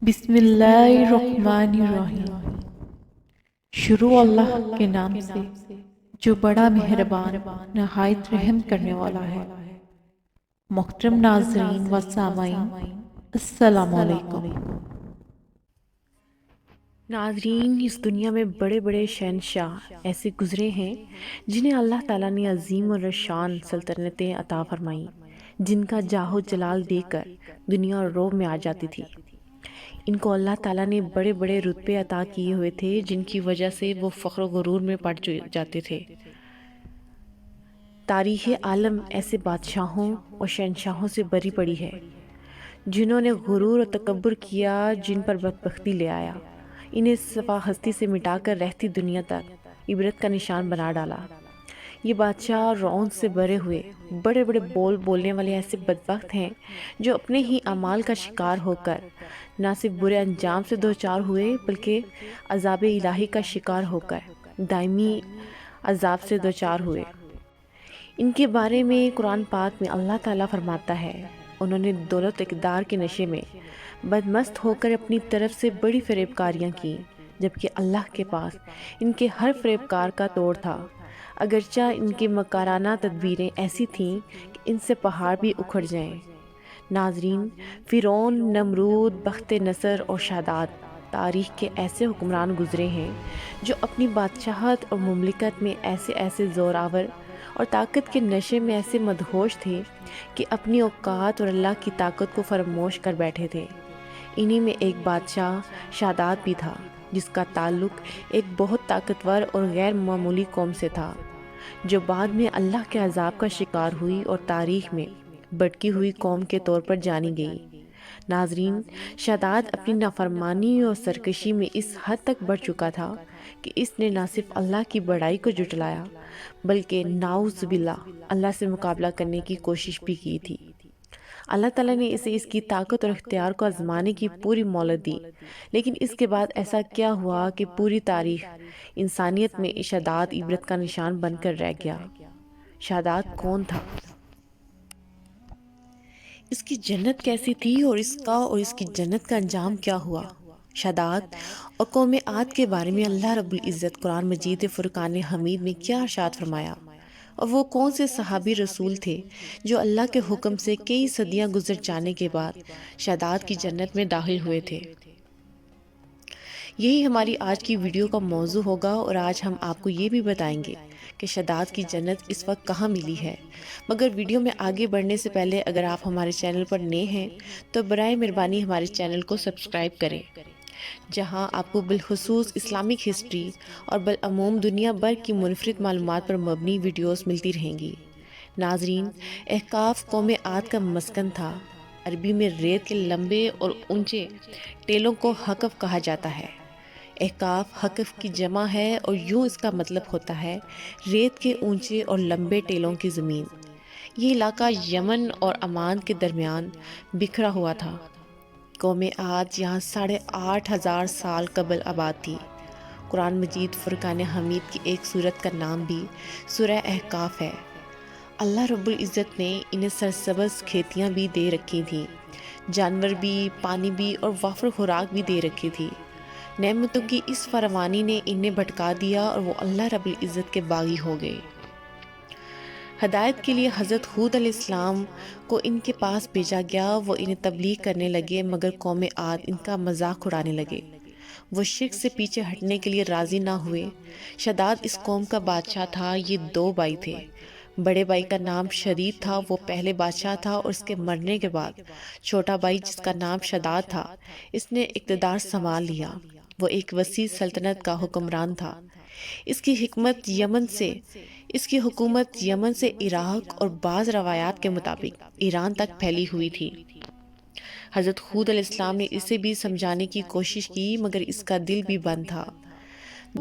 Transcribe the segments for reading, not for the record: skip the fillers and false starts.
بسم اللہ الرحمن الرحیم۔ شروع اللہ کے نام سے جو بڑا مہربان نہایت رحم کرنے والا ہے۔ محترم ناظرین و سامعین، السلام علیکم۔ ناظرین، اس دنیا میں بڑے بڑے شہنشاہ ایسے گزرے ہیں جنہیں اللہ تعالیٰ نے عظیم و شان سلطنتیں عطا فرمائیں، جن کا جاہ و جلال دیکھ کر دنیا رعب میں آ جاتی تھی۔ ان کو اللہ تعالیٰ نے بڑے بڑے رتبے عطا کیے ہوئے تھے، جن کی وجہ سے وہ فخر و غرور میں پڑ جاتے تھے۔ تاریخ عالم ایسے بادشاہوں اور شہنشاہوں سے بری پڑی ہے جنہوں نے غرور اور تکبر کیا، جن پر بدبختی لے آیا، انہیں صفا ہستی سے مٹا کر رہتی دنیا تک عبرت کا نشان بنا ڈالا۔ یہ بادشاہ رعونت سے بھرے ہوئے بڑے بڑے بولنے والے ایسے بدبخت ہیں جو اپنے ہی اعمال کا شکار ہو کر نہ صرف برے انجام سے دوچار ہوئے بلکہ عذاب الہی کا شکار ہو کر دائمی عذاب سے دوچار ہوئے۔ ان کے بارے میں قرآن پاک میں اللہ تعالیٰ فرماتا ہے، انہوں نے دولت اقتدار کے نشے میں بدمست ہو کر اپنی طرف سے بڑی فریب کاریاں کی، جبکہ اللہ کے پاس ان کے ہر فریب کار کا توڑ تھا، اگرچہ ان کی مکارانہ تدبیریں ایسی تھیں کہ ان سے پہاڑ بھی اکھڑ جائیں۔ ناظرین، فرعون، نمرود، بخت نصر اور شاداد تاریخ کے ایسے حکمران گزرے ہیں جو اپنی بادشاہت اور مملکت میں ایسے زوراور اور طاقت کے نشے میں ایسے مدہوش تھے کہ اپنی اوقات اور اللہ کی طاقت کو فراموش کر بیٹھے تھے۔ انہی میں ایک بادشاہ شاداد بھی تھا، جس کا تعلق ایک بہت طاقتور اور غیر معمولی قوم سے تھا، جو بعد میں اللہ کے عذاب کا شکار ہوئی اور تاریخ میں بھٹکی ہوئی قوم کے طور پر جانی گئی۔ ناظرین، شاداد اپنی نافرمانی اور سرکشی میں اس حد تک بڑھ چکا تھا کہ اس نے نہ صرف اللہ کی بڑائی کو جھٹلایا بلکہ نعوذ باللہ اللہ سے مقابلہ کرنے کی کوشش بھی کی تھی۔ اللہ تعالیٰ نے اسے اس کی طاقت اور اختیار کو آزمانے کی پوری مہلت دی، لیکن اس کے بعد ایسا کیا ہوا کہ پوری تاریخ انسانیت میں شاداد عبرت کا نشان بن کر رہ گیا۔ شاداد کون تھا؟ اس کی جنت کیسی تھی اور اس کی جنت کا انجام کیا ہوا؟ شاداد اور قوم عاد کے بارے میں اللہ رب العزت قرآن مجید فرقان حمید میں کیا ارشاد فرمایا، اور وہ کون سے صحابی رسول تھے جو اللہ کے حکم سے کئی صدیاں گزر جانے کے بعد شاداد کی جنت میں داخل ہوئے تھے؟ یہی ہماری آج کی ویڈیو کا موضوع ہوگا، اور آج ہم آپ کو یہ بھی بتائیں گے کہ شاداد کی جنت اس وقت کہاں ملی ہے۔ مگر ویڈیو میں آگے بڑھنے سے پہلے اگر آپ ہمارے چینل پر نئے ہیں تو برائے مہربانی ہمارے چینل کو سبسکرائب کریں، جہاں آپ کو بالخصوص اسلامک ہسٹری اور بالعموم دنیا بھر کی منفرد معلومات پر مبنی ویڈیوز ملتی رہیں گی۔ ناظرین، احقاف قوم عاد کا مسکن تھا۔ عربی میں ریت کے لمبے اور اونچے ٹیلوں کو حقف کہا جاتا ہے۔ احقاف حقف کی جمع ہے اور یوں اس کا مطلب ہوتا ہے ریت کے اونچے اور لمبے ٹیلوں کی زمین۔ یہ علاقہ یمن اور عمان کے درمیان بکھرا ہوا تھا۔ قوم عاد یہاں 8,500 سال قبل آباد تھی۔ قرآن مجید فرقان حمید کی ایک سورت کا نام بھی سورہ احقاف ہے۔ اللہ رب العزت نے انہیں سرسبز کھیتیاں بھی دے رکھی تھیں، جانور بھی، پانی بھی اور وافر خوراک بھی دے رکھی تھی۔ نعمتوں کی اس فراوانی نے انہیں بھٹکا دیا اور وہ اللہ رب العزت کے باغی ہو گئے۔ ہدایت کے لیے حضرت ہود علیہ السلام کو ان کے پاس بھیجا گیا۔ وہ انہیں تبلیغ کرنے لگے، مگر قوم عاد ان کا مذاق اڑانے لگے۔ وہ شرک سے پیچھے ہٹنے کے لیے راضی نہ ہوئے۔ شداد اس قوم کا بادشاہ تھا۔ یہ 2 بھائی تھے۔ بڑے بھائی کا نام شدید تھا، وہ پہلے بادشاہ تھا، اور اس کے مرنے کے بعد چھوٹا بھائی جس کا نام شداد تھا، اس نے اقتدار سنبھال لیا۔ وہ ایک وسیع سلطنت کا حکمران تھا۔ اس کی حکومت یمن سے عراق اور بعض روایات کے مطابق ایران تک پھیلی ہوئی تھی۔ حضرت ہود علیہ السلام نے اسے بھی سمجھانے کی کوشش کی، مگر اس کا دل بھی بند تھا۔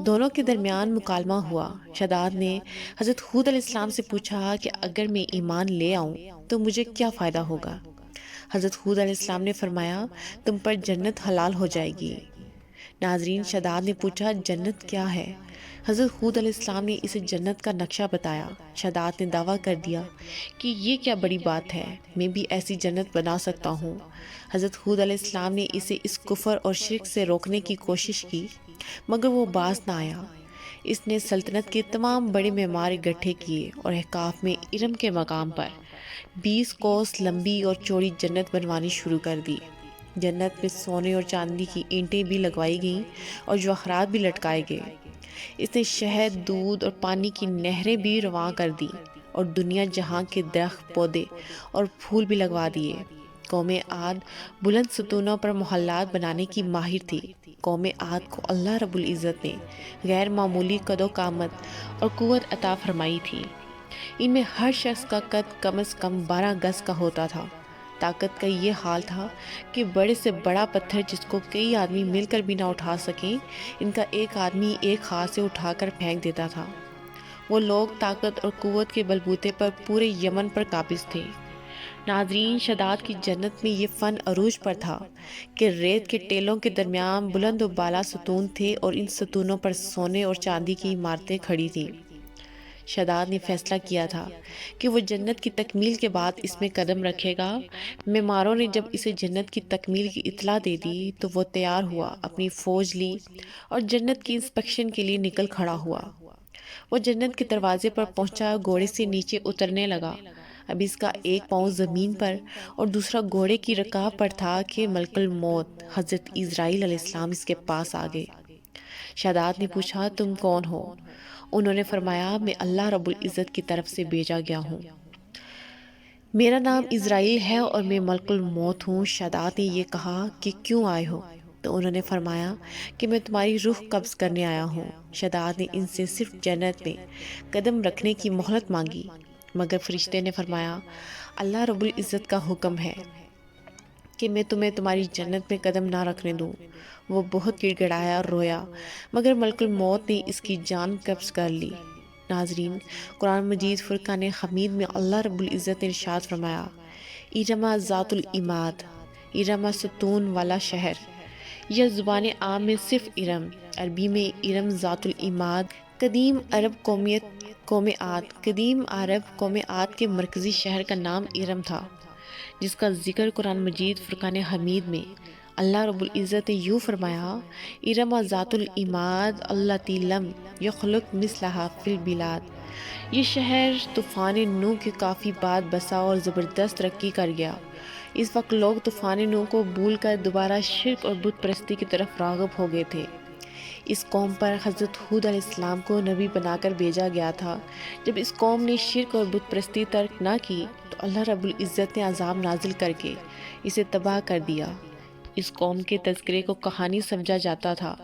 دونوں کے درمیان مکالمہ ہوا۔ شداد نے حضرت ہود علیہ السلام سے پوچھا کہ اگر میں ایمان لے آؤں تو مجھے کیا فائدہ ہوگا؟ حضرت ہود علیہ السلام نے فرمایا، تم پر جنت حلال ہو جائے گی۔ ناظرین، شداد نے پوچھا جنت کیا ہے؟ حضرت ہود علیہ السلام نے اسے جنت کا نقشہ بتایا۔ شداد نے دعویٰ کر دیا کہ یہ کیا بڑی بات ہے، میں بھی ایسی جنت بنا سکتا ہوں۔ حضرت ہود علیہ السلام نے اسے اس کفر اور شرک سے روکنے کی کوشش کی، مگر وہ باز نہ آیا۔ اس نے سلطنت کے تمام بڑے معمار اکٹھے کیے اور احقاف میں ارم کے مقام پر 20 کوس لمبی اور چوڑی جنت بنوانی شروع کر دی۔ جنت میں سونے اور چاندی کی اینٹیں بھی لگوائی گئیں اور جواہرات بھی لٹکائے گئے۔ اس نے شہد، دودھ اور پانی کی نہریں بھی رواں کر دی اور دنیا جہاں کے درخت، پودے اور پھول بھی لگوا دیے۔ قوم عاد بلند ستونوں پر محلات بنانے کی ماہر تھی۔ قوم عاد کو اللہ رب العزت نے غیر معمولی قد و قامت اور قوت عطا فرمائی تھی۔ ان میں ہر شخص کا قد کم از کم 12 گز کا ہوتا تھا۔ طاقت کا یہ حال تھا کہ بڑے سے بڑا پتھر جس کو کئی آدمی مل کر بھی نہ اٹھا سکیں، ان کا ایک آدمی ایک ہاتھ سے اٹھا کر پھینک دیتا تھا۔ وہ لوگ طاقت اور قوت کے بلبوتے پر پورے یمن پر قابض تھے۔ ناظرین، شداد کی جنت میں یہ فن عروج پر تھا کہ ریت کے ٹیلوں کے درمیان بلند و بالا ستون تھے اور ان ستونوں پر سونے اور چاندی کی عمارتیں کھڑی تھیں۔ شداد نے فیصلہ کیا تھا کہ وہ جنت کی تکمیل کے بعد اس میں قدم رکھے گا۔ معماروں نے جب اسے جنت کی تکمیل کی اطلاع دے دی تو وہ تیار ہوا، اپنی فوج لی اور جنت کی انسپیکشن کے لیے نکل کھڑا ہوا۔ وہ جنت کے دروازے پر پہنچا، گھوڑے سے نیچے اترنے لگا۔ اب اس کا ایک پاؤں زمین پر اور دوسرا گھوڑے کی رکاب پر تھا کہ ملک الموت حضرت عزرائیل علیہ السلام اس کے پاس آ گئے۔ شداد نے پوچھا تم کون ہو؟ انہوں نے فرمایا میں اللہ رب العزت کی طرف سے بھیجا گیا ہوں، میرا نام عزرائیل ہے اور میں ملک الموت ہوں۔ شداد نے یہ کہا کہ کیوں آئے ہو؟ تو انہوں نے فرمایا کہ میں تمہاری روح قبض کرنے آیا ہوں۔ شداد نے ان سے صرف جنت میں قدم رکھنے کی مہلت مانگی، مگر فرشتے نے فرمایا اللہ رب العزت کا حکم ہے کہ میں تمہیں تمہاری جنت میں قدم نہ رکھنے دوں۔ وہ بہت گڑ گڑایا اور رویا، مگر ملک الموت نے اس کی جان قبض کر لی۔ ناظرین، قرآن مجید فرقان حمید میں اللہ رب العزت نے ارشاد فرمایا ارم ذات العماد، ارم ستون والا شہر۔ یہ زبان عام میں صرف ارم، عربی میں ارم ذات العماد۔ قدیم عرب قوم عاد کے مرکزی شہر کا نام ارم تھا، جس کا ذکر قرآن مجید فرقان حمید میں اللہ رب العزت نے یوں فرمایا ارم ذات العماد التی لم یخلق مثلہا فی البلاد۔ یہ شہر طوفان نوح کے کافی بعد بسا اور زبردست ترقی کر گیا۔ اس وقت لوگ طوفان نوح کو بھول کر دوبارہ شرک اور بت پرستی کی طرف راغب ہو گئے تھے۔ اس قوم پر حضرت ہود علیہ السلام کو نبی بنا کر بھیجا گیا تھا۔ جب اس قوم نے شرک اور بت پرستی ترک نہ کی تو اللہ رب العزت نے عذاب نازل کر کے اسے تباہ کر دیا۔ اس قوم کے تذکرے کو کہانی سمجھا جاتا تھا،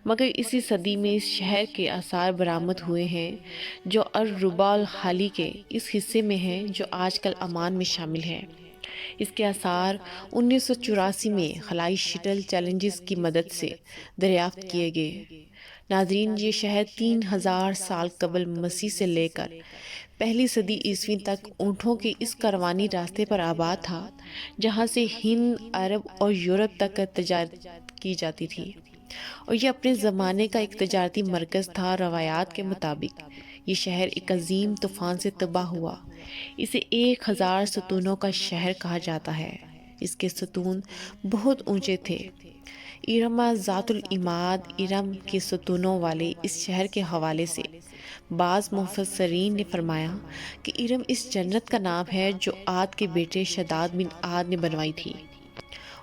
مگر اسی صدی میں اس شہر کے آثار برآمد ہوئے ہیں جو الربا الحالی کے اس حصے میں ہیں جو آج کل عمان میں شامل ہے۔ اس کے آثار 1984 میں خلائی شٹل چیلنجز کی مدد سے دریافت کیے گئے۔ ناظرین، یہ شہر 3000 سال قبل مسیح سے لے کر پہلی صدی عیسوی تک اونٹوں کے اس کاروانی راستے پر آباد تھا جہاں سے ہند، عرب اور یورپ تک تجارت کی جاتی تھی، اور یہ اپنے زمانے کا ایک تجارتی مرکز تھا۔ روایات کے مطابق یہ شہر ایک عظیم طوفان سے تباہ ہوا۔ اسے 1000 ستونوں کا شہر کہا جاتا ہے۔ اس کے ستون بہت اونچے تھے۔ ارم ذات العماد، ارم کے ستونوں والے اس شہر کے حوالے سے بعض مفسرین نے فرمایا کہ ارم اس جنت کا نام ہے جو عاد کے بیٹے شداد بن عاد نے بنوائی تھی،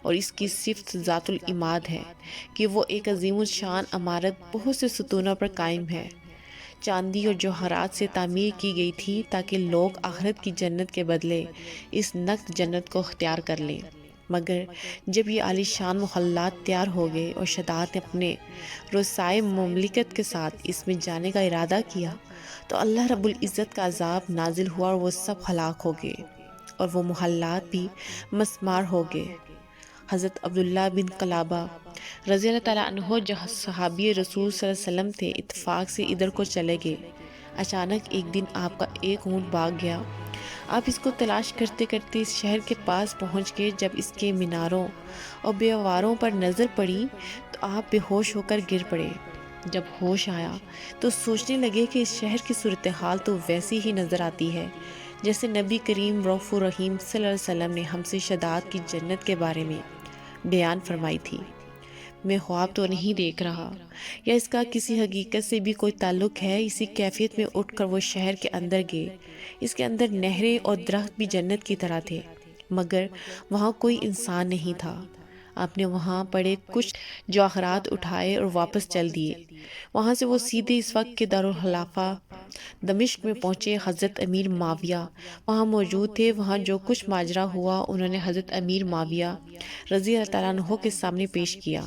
اور اس کی صفت ذات العماد ہے کہ وہ ایک عظیم الشان عمارت بہت سے ستونوں پر قائم ہے، چاندی اور جوہرات سے تعمیر کی گئی تھی تاکہ لوگ آخرت کی جنت کے بدلے اس نقد جنت کو اختیار کر لیں۔ مگر جب یہ عالی شان محلات تیار ہو گئے اور شداد نے اپنے رؤسائے مملکت کے ساتھ اس میں جانے کا ارادہ کیا تو اللہ رب العزت کا عذاب نازل ہوا اور وہ سب ہلاک ہو گئے اور وہ محلات بھی مسمار ہو گئے۔ حضرت عبداللہ بن قلابہ رضی اللہ تعالیٰ عنہ جو صحابی رسول صلی اللہ علیہ وسلم تھے، اتفاق سے ادھر کو چلے گئے۔ اچانک ایک دن آپ کا ایک اونٹ بھاگ گیا۔ آپ اس کو تلاش کرتے کرتے اس شہر کے پاس پہنچ گئے۔ جب اس کے میناروں اور دیواروں پر نظر پڑی تو آپ بے ہوش ہو کر گر پڑے۔ جب ہوش آیا تو سوچنے لگے کہ اس شہر کی صورتحال تو ویسی ہی نظر آتی ہے جیسے نبی کریم رؤوف الرحیم صلی اللہ علیہ وسلم نے ہم سے شہدات کی جنت کے بارے میں بیان فرمائی تھی۔ میں خواب تو نہیں دیکھ رہا، یا اس کا کسی حقیقت سے بھی کوئی تعلق ہے؟ اسی کیفیت میں اٹھ کر وہ شہر کے اندر گئے۔ اس کے اندر نہریں اور درخت بھی جنت کی طرح تھے، مگر وہاں کوئی انسان نہیں تھا۔ آپ نے وہاں پڑے کچھ جواہرات اٹھائے اور واپس چل دیے۔ وہاں سے وہ سیدھے اس وقت کے دارالخلافہ دمشق میں پہنچے۔ حضرت امیر معاویہ وہاں موجود تھے۔ وہاں جو کچھ ماجرا ہوا انہوں نے حضرت امیر معاویہ رضی اللہ تعالیٰ عنہ کے سامنے پیش کیا۔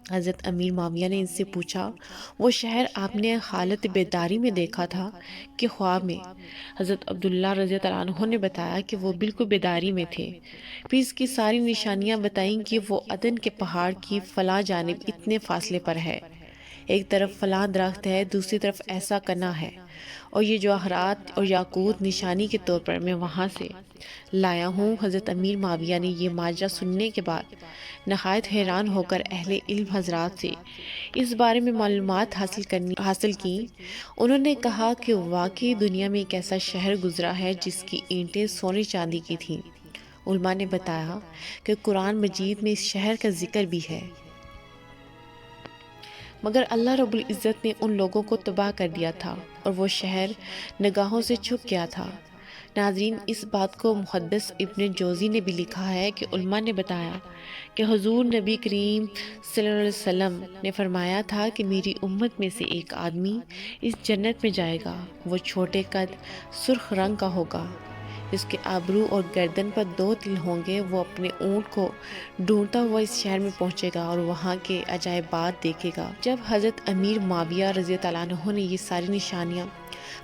حضرت امیر معاویہ نے ان سے پوچھا، وہ شہر آپ نے حالت بیداری میں دیکھا تھا کہ خواب میں؟ حضرت عبداللہ رضی اللہ عنہ نے بتایا کہ وہ بالکل بیداری میں تھے۔ پھر اس کی ساری نشانیاں بتائیں کہ وہ عدن کے پہاڑ کی فلاں جانب اتنے فاصلے پر ہے، ایک طرف فلاں درخت ہے، دوسری طرف ایسا کنا ہے، اور یہ جواہرات اور یاقوت نشانی کے طور پر میں وہاں سے لایا ہوں۔ حضرت امیر معاویہ نے یہ ماجرا سننے کے بعد نہایت حیران ہو کر اہل علم حضرات سے اس بارے میں معلومات حاصل کی۔ انہوں نے کہا کہ واقعی دنیا میں ایک ایسا شہر گزرا ہے جس کی اینٹیں سونے چاندی کی تھیں۔ علماء نے بتایا کہ قرآن مجید میں اس شہر کا ذکر بھی ہے، مگر اللہ رب العزت نے ان لوگوں کو تباہ کر دیا تھا اور وہ شہر نگاہوں سے چھپ گیا تھا۔ ناظرین، اس بات کو محدث ابن جوزی نے بھی لکھا ہے کہ علماء نے بتایا کہ حضور نبی کریم صلی اللہ علیہ وسلم نے فرمایا تھا کہ میری امت میں سے ایک آدمی اس جنت میں جائے گا، وہ چھوٹے قد، سرخ رنگ کا ہوگا، اس کے ابرو اور گردن پر 2 تل ہوں گے۔ وہ اپنے اونٹ کو ڈھونڈتا ہوا اس شہر میں پہنچے گا اور وہاں کے عجائبات دیکھے گا۔ جب حضرت امیر معاویہ رضی اللہ عنہ نے یہ ساری نشانیاں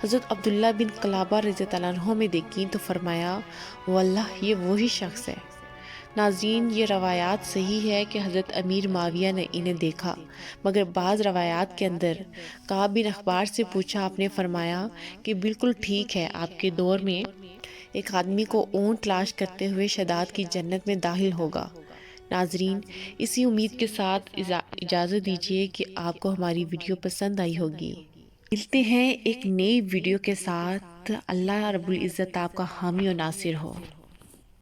حضرت عبداللہ بن قلابہ رضی اللہ عنہ میں دیکھیں تو فرمایا، واللہ یہ وہی شخص ہے۔ ناظرین، یہ روایات صحیح ہے کہ حضرت امیر معاویہ نے انہیں دیکھا، مگر بعض روایات کے اندر کعب بن اخبار سے پوچھا، آپ نے فرمایا کہ بالکل ٹھیک ہے، آپ کے دور میں ایک آدمی کو اونٹ تلاش کرتے ہوئے شہدات کی جنت میں داخل ہوگا۔ ناظرین، اسی امید کے ساتھ اجازت دیجیے کہ آپ کو ہماری ویڈیو پسند آئی ہوگی۔ ملتے ہیں ایک نئی ویڈیو کے ساتھ۔ اللہ رب العزت آپ کا حامی و ناصر ہو۔